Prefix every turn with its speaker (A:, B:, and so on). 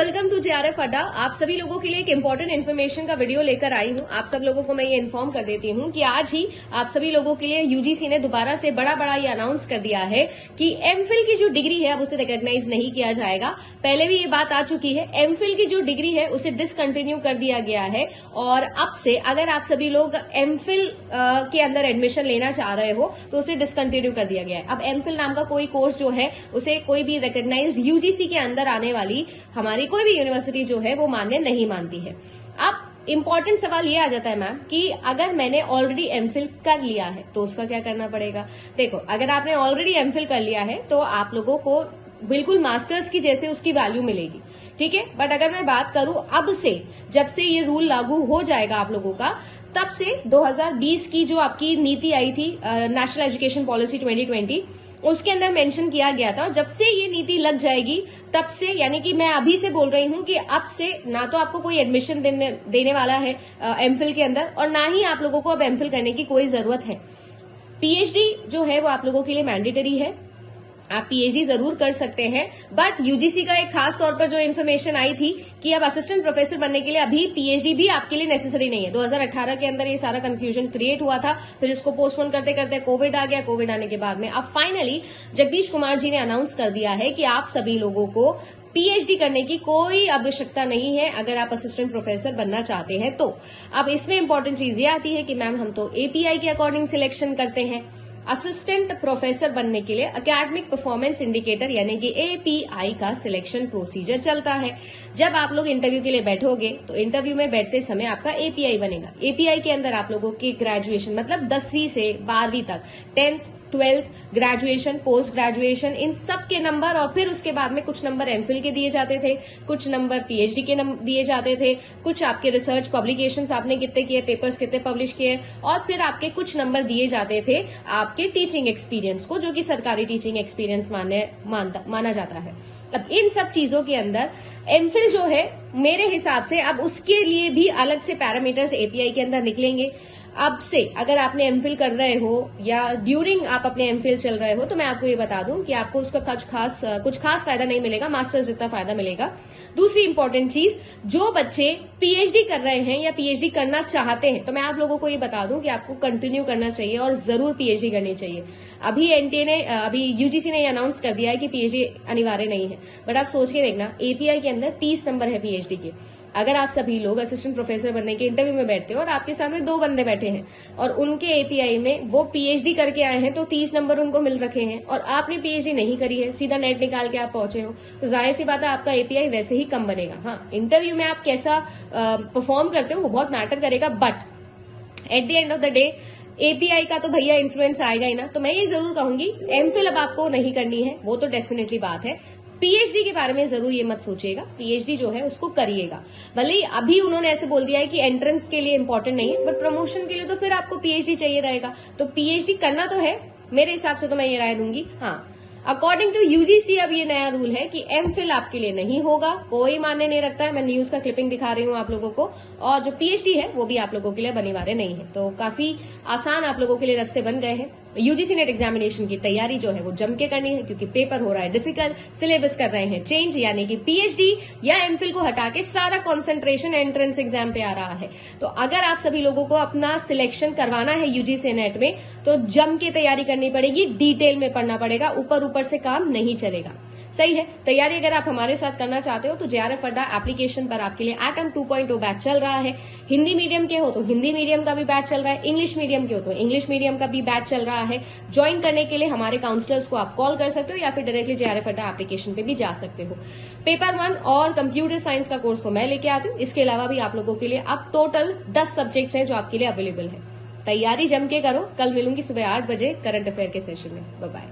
A: Welcome to JRF अड्डा। आप सभी लोगों के लिए एक इम्पोर्टेंट इन्फॉर्मेशन का वीडियो लेकर आई हूं। आप सब लोगों को मैं ये इन्फॉर्म कर देती हूं कि आज ही आप सभी लोगों के लिए यूजीसी ने दोबारा से बड़ा ये अनाउंस कर दिया है कि एमफिल की जो डिग्री है अब उसे रिकॉग्नाइज नहीं किया जाएगा। पहले भी ये बात आ चुकी है, एमफिल की जो डिग्री है उसे डिसकंटिन्यू कर दिया गया है और अब से अगर आप सभी लोग एमफिल के अंदर एडमिशन लेना चाह रहे हो तो उसे डिसकंटिन्यू कर दिया गया है। अब एमफिल नाम का कोई कोर्स जो है उसे कोई भी रिकॉग्नाइज यूजीसी के अंदर आने वाली हमारी कोई भी यूनिवर्सिटी जो है वो मान्य नहीं मानती है। अब इम्पोर्टेंट सवाल ये आ जाता है मैम कि अगर मैंने ऑलरेडी एमफिल कर लिया है तो उसका क्या करना पड़ेगा। देखो, अगर आपने ऑलरेडी एमफिल कर लिया है तो आप लोगों को बिल्कुल मास्टर्स की जैसे उसकी वैल्यू मिलेगी, ठीक है। बट अगर मैं बात करूं अब से, जब से ये रूल लागू हो जाएगा आप लोगों का, तब से 2020 की जो आपकी नीति आई थी नेशनल एजुकेशन पॉलिसी 2020, उसके अंदर मेंशन किया गया था। जब से ये नीति लग जाएगी तब से, यानी कि मैं अभी से बोल रही हूं कि अब से ना तो आपको कोई एडमिशन देने वाला है एमफिल के अंदर और ना ही आप लोगों को अब एमफिल करने की कोई जरूरत है। पीएचडी जो है वो आप लोगों के लिए मैंडेटरी है। आप पीएचडी जरूर कर सकते हैं, बट यूजीसी का एक खास तौर पर जो इन्फॉर्मेशन आई थी कि अब असिस्टेंट प्रोफेसर बनने के लिए अभी पीएचडी भी आपके लिए नेसेसरी नहीं है। 2018 के अंदर ये सारा कंफ्यूजन क्रिएट हुआ था, फिर इसको पोस्टपोन करते करते कोविड आ गया। कोविड आने के बाद में अब फाइनली जगदीश कुमार जी ने अनाउंस कर दिया है कि आप सभी लोगों को पीएचडी करने की कोई आवश्यकता नहीं है अगर आप असिस्टेंट प्रोफेसर बनना चाहते हैं तो। अब इसमें इंपॉर्टेंट चीज ये आती है कि मैम हम तो एपीआई के अकॉर्डिंग सिलेक्शन करते हैं। असिस्टेंट प्रोफेसर बनने के लिए एकेडमिक परफॉर्मेंस इंडिकेटर यानी कि एपीआई का सिलेक्शन प्रोसीजर चलता है। जब आप लोग इंटरव्यू के लिए बैठोगे तो इंटरव्यू में बैठते समय आपका एपीआई बनेगा। एपीआई के अंदर आप लोगों की ग्रेजुएशन मतलब 10वीं से 12वीं तक, 10th 12th, graduation, post graduation, इन सब के नंबर और फिर उसके बाद में कुछ नंबर एमफिल के दिए जाते थे, कुछ नंबर पीएचडी के दिए जाते थे, कुछ आपके रिसर्च पब्लिकेशंस आपने कितने किए, पेपर्स कितने पब्लिश किए और फिर आपके कुछ नंबर दिए जाते थे आपके टीचिंग एक्सपीरियंस को, जो कि सरकारी टीचिंग एक्सपीरियंस माना जाता है। अब इन सब चीजों के अंदर एमफिल जो है मेरे हिसाब से अब उसके लिए भी अलग से पैरामीटर्स एपीआई के अंदर निकलेंगे। अब से अगर आपने एमफिल कर रहे हो या ड्यूरिंग आप अपने एमफिल चल रहे हो तो मैं आपको ये बता दूं कि आपको उसका कुछ खास फायदा नहीं मिलेगा, मास्टर्स जितना फायदा मिलेगा। दूसरी इंपॉर्टेंट चीज, जो बच्चे पीएचडी कर रहे हैं या पीएचडी करना चाहते हैं तो मैं आप लोगों को ये बता दूं कि आपको कंटिन्यू करना चाहिए और जरूर पीएचडी करनी चाहिए। अभी यूजीसी ने अनाउंस कर दिया है कि पीएचडी अनिवार्य नहीं है, बट आप सोच के देखना एपीआई के अंदर 30 नंबर है पीएचडी के। अगर आप सभी लोग असिस्टेंट प्रोफेसर बनने के इंटरव्यू में बैठते हो और आपके सामने 2 बंदे बैठे हैं और उनके एपीआई में वो पीएचडी करके आए हैं तो 30 नंबर उनको मिल रखे हैं और आपने पीएचडी नहीं करी है, सीधा नेट निकाल के आप पहुंचे हो, तो जाहिर सी बात है आपका एपीआई वैसे ही कम बनेगा। हाँ, इंटरव्यू में आप कैसा परफॉर्म करते हो वो बहुत मैटर करेगा, but at the end of the day API का तो भैया इन्फ्लुएंस आएगा ही ना। तो मैं ये जरूर कहूंगी एमफिल अब आपको नहीं करनी है, वो तो डेफिनेटली बात है। पीएचडी के बारे में जरूर ये मत सोचिएगा, पीएचडी जो है उसको करिएगा। भले ही अभी उन्होंने ऐसे बोल दिया है कि एंट्रेंस के लिए इंपॉर्टेंट नहीं है, बट प्रमोशन के लिए तो फिर आपको पीएचडी चाहिए रहेगा। तो पीएचडी करना तो है, मेरे हिसाब से तो मैं ये राय दूंगी। हाँ, अकॉर्डिंग टू यूजीसी अब ये नया रूल है कि एमफिल आपके लिए नहीं होगा, कोई मान्य नहीं रखता है। मैं न्यूज का क्लिपिंग दिखा रही हूँ आप लोगों को, और जो पीएचडी है वो भी आप लोगों के लिए अनिवार्य नहीं है। तो काफी आसान आप लोगों के लिए रास्ते बन गए हैं। यूजीसी नेट एग्जामिनेशन की तैयारी जो है वो जम के करनी है, क्योंकि पेपर हो रहा है डिफिकल्ट, सिलेबस कर रहे हैं चेंज, यानी कि पीएचडी या एमफिल को हटा के सारा कंसंट्रेशन एंट्रेंस एग्जाम पे आ रहा है। तो अगर आप सभी लोगों को अपना सिलेक्शन करवाना है यूजीसी नेट में तो जम के तैयारी करनी पड़ेगी, डिटेल में पढ़ना पड़ेगा, ऊपर से काम नहीं चलेगा। सही है। तैयारी अगर आप हमारे साथ करना चाहते हो तो जेआरएफ अड्डा एप्लीकेशन पर आपके लिए एटम 2.0 बैच चल रहा है। हिंदी मीडियम के हो तो हिंदी मीडियम का भी बैच चल रहा है, इंग्लिश मीडियम के हो तो इंग्लिश मीडियम का भी बैच चल रहा है। ज्वाइन करने के लिए हमारे काउंसलर्स को आप कॉल कर सकते हो या फिर डायरेक्टली जेआरएफ अड्डा एप्लीकेशन पे भी जा सकते हो। पेपर 1 और कंप्यूटर साइंस का कोर्स तो मैं लेके आती हूँ, इसके अलावा भी आप लोगों के लिए अब टोटल 10 सब्जेक्ट्स हैं जो आपके लिए अवेलेबल है। तैयारी जम के करो। कल मिलूंगी सुबह 8 बजे करंट अफेयर के सेशन में। Bye bye.